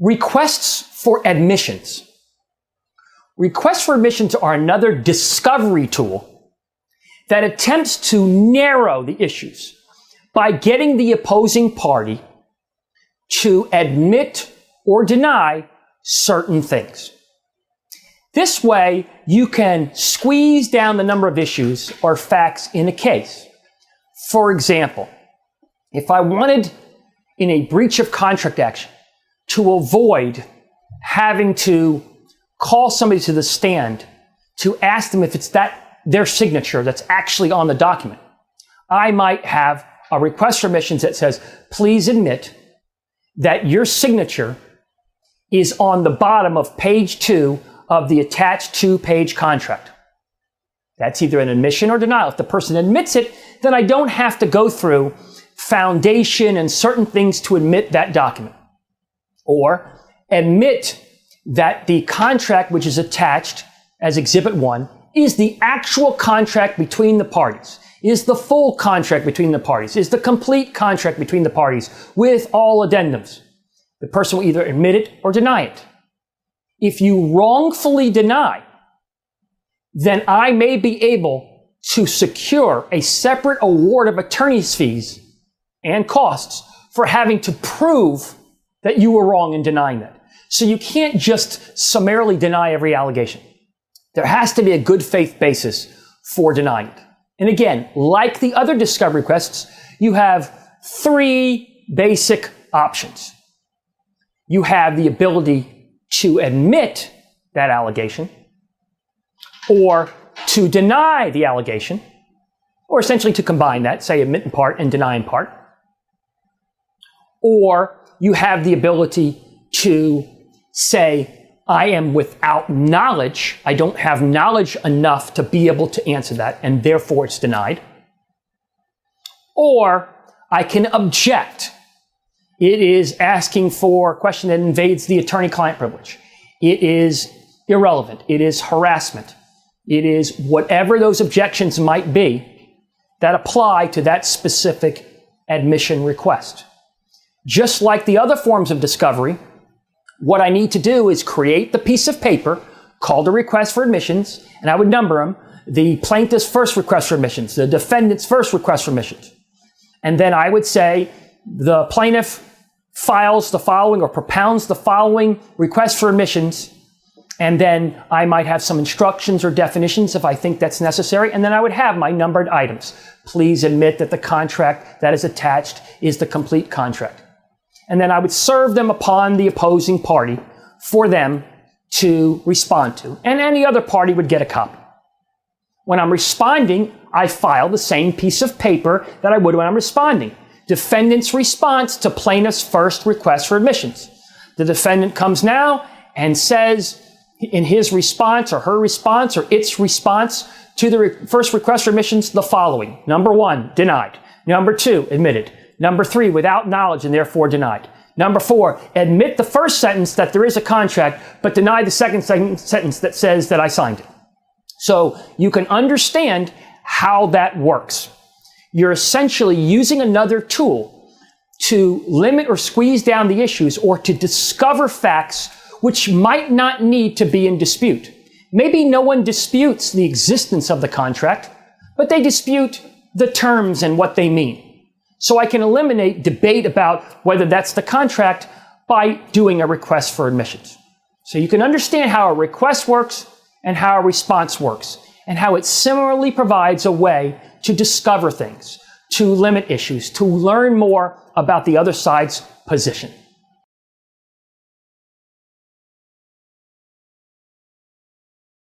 Requests for admissions. Requests for admissions are another discovery tool that attempts to narrow the issues by getting the opposing party to admit or deny certain things. This way, you can squeeze down the number of issues or facts in a case. For example, if I wanted in a breach of contract action to avoid having to call somebody to the stand to ask them if it's their signature that's actually on the document, I might have a request for admissions that says, please admit that your signature is on the bottom of page 2 of the attached 2-page contract. That's either an admission or denial. If the person admits it, then I don't have to go through foundation and certain things to admit that document. Or admit that the contract which is attached as Exhibit 1 is the actual contract between the parties, is the full contract between the parties, is the complete contract between the parties with all addendums. The person will either admit it or deny it. If you wrongfully deny, then I may be able to secure a separate award of attorney's fees and costs for having to prove that you were wrong in denying that. So you can't just summarily deny every allegation. There has to be a good faith basis for denying it. And again, like the other discovery requests, you have 3 basic options. You have the ability to admit that allegation, or to deny the allegation, or essentially to combine that, say admit in part and deny in part. Or you have the ability to say, I am without knowledge. I don't have knowledge enough to be able to answer that, and therefore it's denied. Or I can object. It is asking for a question that invades the attorney-client privilege. It is irrelevant. It is harassment. It is whatever those objections might be that apply to that specific admission request. Just like the other forms of discovery, what I need to do is create the piece of paper called a request for admissions, and I would number them. The plaintiff's first request for admissions, the defendant's first request for admissions. And then I would say the plaintiff files the following or propounds the following request for admissions, and then I might have some instructions or definitions if I think that's necessary, and then I would have my numbered items. Please admit that the contract that is attached is the complete contract. And then I would serve them upon the opposing party for them to respond to, and any other party would get a copy. When I'm responding, I file the same piece of paper that I would when I'm responding. Defendant's response to plaintiff's first request for admissions. The defendant comes now and says in his response or her response or its response to the first request for admissions the following. Number 1, denied. Number 2, admitted. Number 3, without knowledge and therefore denied. Number 4, admit the first sentence that there is a contract, but deny the second sentence that says that I signed it. So you can understand how that works. You're essentially using another tool to limit or squeeze down the issues or to discover facts which might not need to be in dispute. Maybe no one disputes the existence of the contract, but they dispute the terms and what they mean. So I can eliminate debate about whether that's the contract by doing a request for admissions. So you can understand how a request works and how a response works, and how it similarly provides a way to discover things, to limit issues, to learn more about the other side's position.